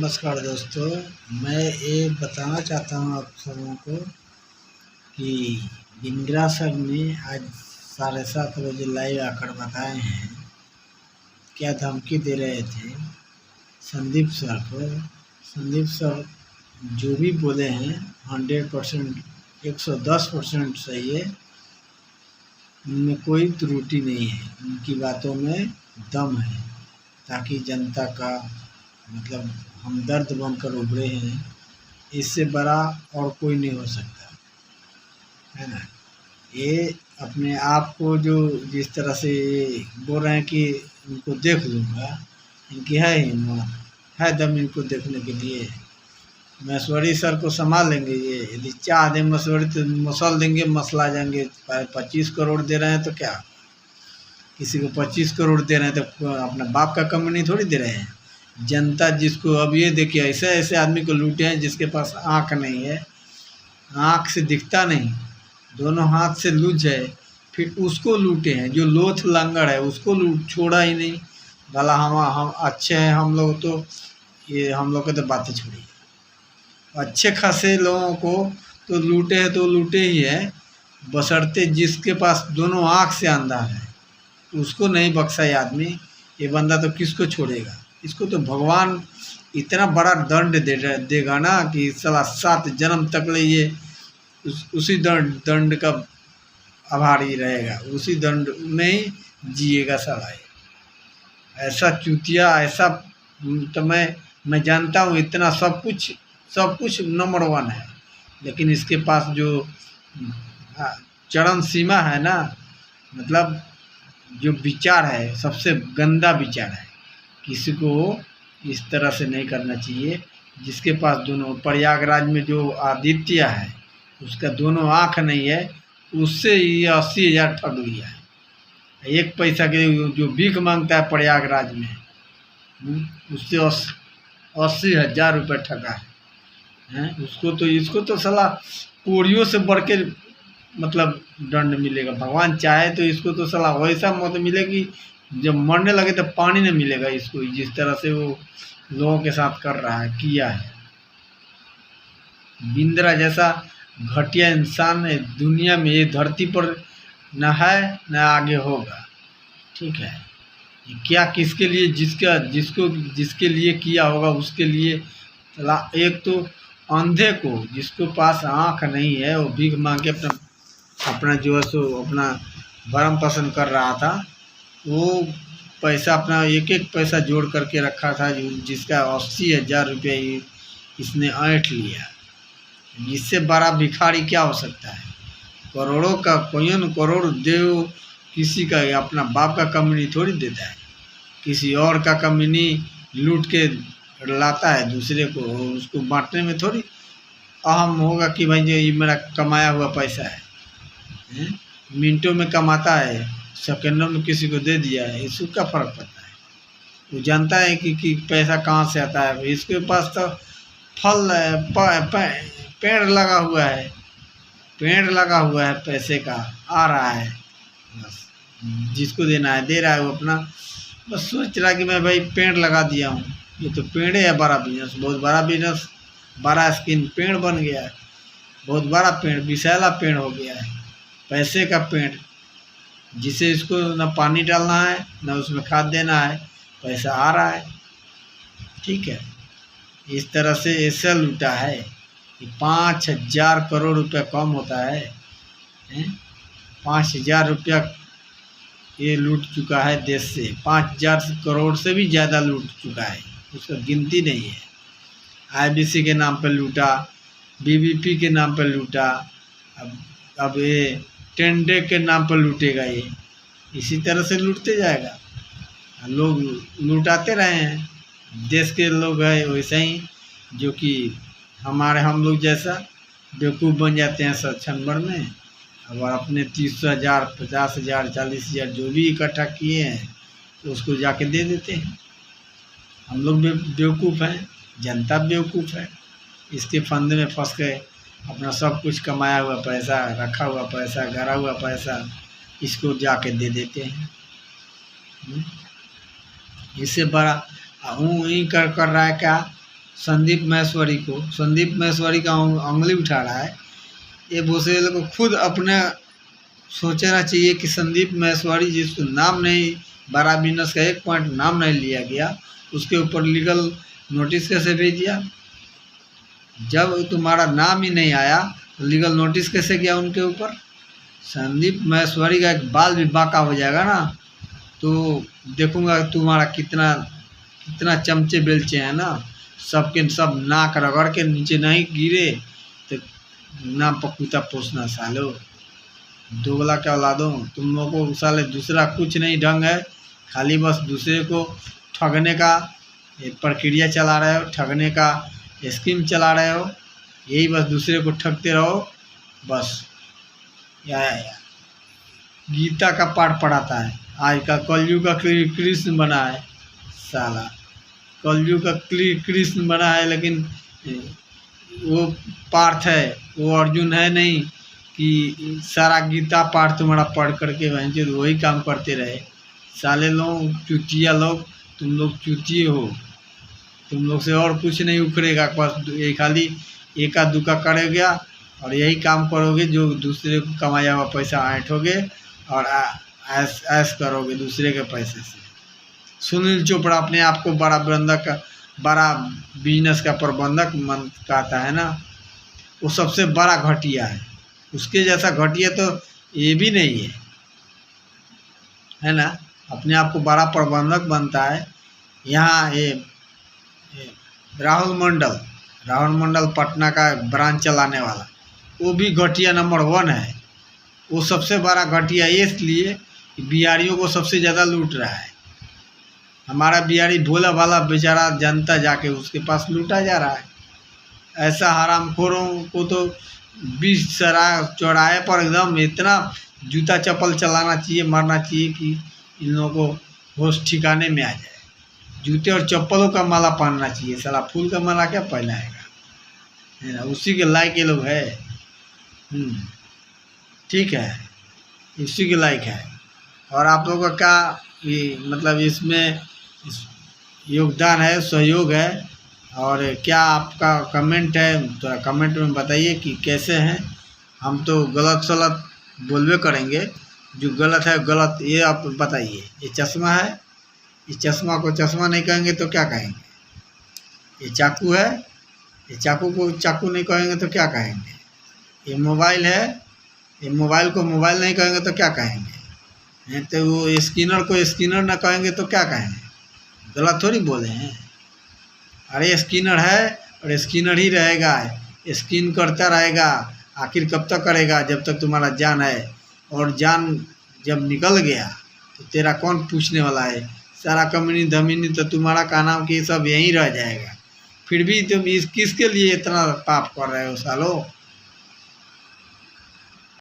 नमस्कार दोस्तों, मैं ये बताना चाहता हूँ आप सबों को कि इंदिरा सर ने आज 7:30 बजे लाइव आकर बताए हैं, क्या धमकी दे रहे थे संदीप सर को। संदीप सर जो भी बोले हैं 100% 110% सही है, उनमें कोई त्रुटि नहीं है, उनकी बातों में दम है, ताकि जनता का मतलब हमदर्द बनकर उभरे हैं। इससे बड़ा और कोई नहीं हो सकता है ना। ये अपने आप को जो जिस तरह से बोल रहे हैं कि इनको देख लूँगा, इनकी है हिम्मत, है दम इनको देखने के लिए। महेश्वरी सर को संभाल लेंगे ये, यदि चाह दें महेश्वरी तो मसल देंगे, मसला जाएंगे। 25 करोड़ दे रहे हैं तो क्या, किसी को 25 करोड़ दे रहे हैं तो अपना बाप का कंपनी थोड़ी दे रहे हैं। जनता जिसको अब ये देखिए, ऐसे ऐसे आदमी को लूटे हैं जिसके पास आँख नहीं है, आँख से दिखता नहीं, दोनों हाथ से लूट है, फिर उसको लूटे हैं। जो लोथ लंगड़ है उसको लूट छोड़ा ही नहीं। भला हम अच्छे हैं, हम लोग तो ये हम लोग के तो बातें छोड़िए। अच्छे खासे लोगों को तो लूटे हैं तो लूटे ही है, बशर्ते जिसके पास दोनों आँख से अंधा है उसको नहीं बख्शा ये आदमी। ये बंदा तो किसको छोड़ेगा, इसको तो भगवान इतना बड़ा दंड देगा ना कि साला 7 जन्म तक ले ये उसी दंड का आभारी रहेगा, उसी दंड में ही जिएगा साला। ऐसा चूतिया, ऐसा तो मैं जानता हूँ, इतना सब कुछ नंबर 1 है, लेकिन इसके पास जो चरम सीमा है ना, मतलब जो विचार है सबसे गंदा विचार है। किसी को इस तरह से नहीं करना चाहिए। जिसके पास दोनों, प्रयागराज में जो आदित्य है उसका दोनों आँख नहीं है, उससे ये 80,000 ठग लिया है। 1 पैसा के जो भीख मांगता है प्रयागराज में, उससे 80,000 रुपये ठगा है। उसको तो, इसको तो साला कोड़ियों से बढ़ के मतलब दंड मिलेगा। भगवान चाहे तो इसको तो साला वैसा मौत मिलेगी, जब मरने लगे तो पानी नहीं मिलेगा इसको, जिस तरह से वो लोगों के साथ कर रहा है, किया है। बिंद्रा जैसा घटिया इंसान दुनिया में, ये धरती पर न है न आगे होगा, ठीक है। ये क्या किसके लिए, जिसके लिए किया होगा उसके लिए साला। एक तो अंधे को, जिसको पास आँख नहीं है, वो भीख मांग के अपना जो है सो अपना भरण पोषण कर रहा था। वो पैसा अपना एक पैसा जोड़ करके रखा था, जिसका 80,000 रुपये इसने ऐंठ लिया। इससे बड़ा भिखारी क्या हो सकता है। करोड़ों का कोयन करोड़ देव किसी का अपना बाप का कंपनी थोड़ी देता है, किसी और का कंपनी लूट के लाता है दूसरे को, उसको बांटने में थोड़ी अहम होगा कि भाई ये मेरा कमाया हुआ पैसा है। मिनटों में कमाता है, सेकंडों में किसी को दे दिया है, इसको क्या फ़र्क पड़ता है। वो जानता है कि पैसा कहाँ से आता है। इसके पास तो फल पेड़ लगा हुआ है, पेड़ लगा हुआ है, पैसे का आ रहा है, बस जिसको देना है दे रहा है। वो अपना बस सोच रहा है कि मैं भाई पेड़ लगा दिया हूँ, ये तो पेड़ है बड़ा बिजनेस, बहुत बड़ा बिजनेस, बड़ा स्किन पेड़ बन गया है, बहुत बड़ा पेड़, विशाला पेड़ हो गया है, पैसे का पेड़, जिसे इसको न पानी डालना है न उसमें खाद देना है, पैसा आ रहा है, ठीक है। इस तरह से ऐसा लूटा है कि 5,000 करोड़ रुपया कम होता है, 5,000 रुपया ये लूट चुका है देश से। 5,000 करोड़ से भी ज़्यादा लूट चुका है, उसका गिनती नहीं है। IBC के नाम पर लूटा, BBP के नाम पर लूटा, अब ये टेंडे के नाम पर लूटेगा। ये इसी तरह से लूटते जाएगा, लोग लूटाते रहे हैं। देश के लोग हैं वैसे ही, जो कि हम लोग जैसा बेवकूफ़ बन जाते हैं क्षण भर में, और अपने 30,000 50,000 40,000 जो भी इकट्ठा किए हैं तो उसको जाके दे देते हैं। हम लोग बेवकूफ़ हैं, जनता बेवकूफ़ है, इसके फंदे में फंस गए। अपना सब कुछ कमाया हुआ पैसा, रखा हुआ पैसा, गड़ा हुआ पैसा इसको जाके दे देते हैं। इससे बड़ा वहीं कर रहा है क्या संदीप महेश्वरी को, संदीप महेश्वरी का उंगली उठा रहा है। ये भूसेल को खुद अपने सोचना चाहिए कि संदीप महेश्वरी जिसको नाम नहीं, बड़ा बिजनेस का एक पॉइंट नाम नहीं लिया गया, उसके ऊपर लीगल नोटिस कैसे भेज दिया? जब तुम्हारा नाम ही नहीं आया तो लीगल नोटिस कैसे गया उनके ऊपर? संदीप महेश्वरी का एक बाल भी बांका हो जाएगा ना, तो देखूंगा तुम्हारा कितना कितना चमचे बेलचे हैं ना, सबके सब नाक रगड़ के नीचे नहीं गिरे तो नाम पकूता पोसना सालो। दोगला क्या औलादों, तुम लोगों को साले दूसरा कुछ नहीं ढंग है, खाली बस दूसरे को ठगने का प्रक्रिया चला रहे हो, ठगने का स्कीम चला रहे हो, यही बस दूसरे को ठगते रहो बस। या गीता का पाठ पढ़ाता है, आज का कलयुग का कृष्ण बना है साला, कलयुग का कृष्ण बना है, लेकिन वो पार्थ है, वो अर्जुन है नहीं कि सारा गीता पाठ तुम्हारा पढ़ करके वहीं तो वही काम करते रहे। साले लोग चुतिया लोग, तुम लोग चुतिए हो, तुम लोग से और कुछ नहीं उखड़ेगा, बस ये खाली एका दुका करोगे और यही काम करोगे जो दूसरे को कमाया हुआ पैसा ऐंठोगे और ऐश करोगे दूसरे के पैसे से। सुनील चोपड़ा अपने आप को बड़ा प्रबंधक, बड़ा बिजनेस का प्रबंधक मन कहता है ना, वो सबसे बड़ा घटिया है, उसके जैसा घटिया तो ये भी नहीं है ना। अपने आप को बड़ा प्रबंधक बनता है। यहाँ ये राहुल मंडल पटना का ब्रांच चलाने वाला, वो भी घटिया नंबर 1 है। वो सबसे बड़ा घटिया इसलिए कि बिहारियों को सबसे ज़्यादा लूट रहा है। हमारा बिहारी भोला भाला बेचारा जनता जाके उसके पास लूटा जा रहा है। ऐसा हरामखोरों को तो 20 चौराहे पर एकदम इतना जूता चप्पल चलाना चाहिए, मारना चाहिए कि इन लोगों को होश ठिकाने में आ जाए। जूते और चप्पलों का माला पहनना चाहिए, साला फूल का माला क्या पहनाएगा, है ना, उसी के लायक ये लोग है। ठीक है, इसी के लायक है। और आप लोगों का क्या मतलब इसमें योगदान है, सहयोग है, और क्या आपका कमेंट है तो कमेंट में बताइए कि कैसे हैं। हम तो गलत सलत बोलबे करेंगे, जो गलत है गलत ये आप बताइए। ये चश्मा है, इस चश्मा को चश्मा नहीं कहेंगे तो क्या कहेंगे? ये चाकू है, ये चाकू को चाकू नहीं कहेंगे तो क्या कहेंगे? ये मोबाइल है, ये मोबाइल को मोबाइल नहीं कहेंगे तो क्या कहेंगे? तो वो स्किनर को स्किनर ना कहेंगे तो क्या कहेंगे? गलत थोड़ी बोले हैं। अरे स्किनर है और स्किनर ही रहेगा, स्किन करता रहेगा। आखिर कब तक करेगा? जब तक तुम्हारा जान है, और जान जब निकल गया तो तेरा कौन पूछने वाला है? सारा कमीनी धमीनी तो तुम्हारा का नाम कि सब यहीं रह जाएगा। फिर भी तुम किसके लिए इतना पाप कर रहे हो सालो?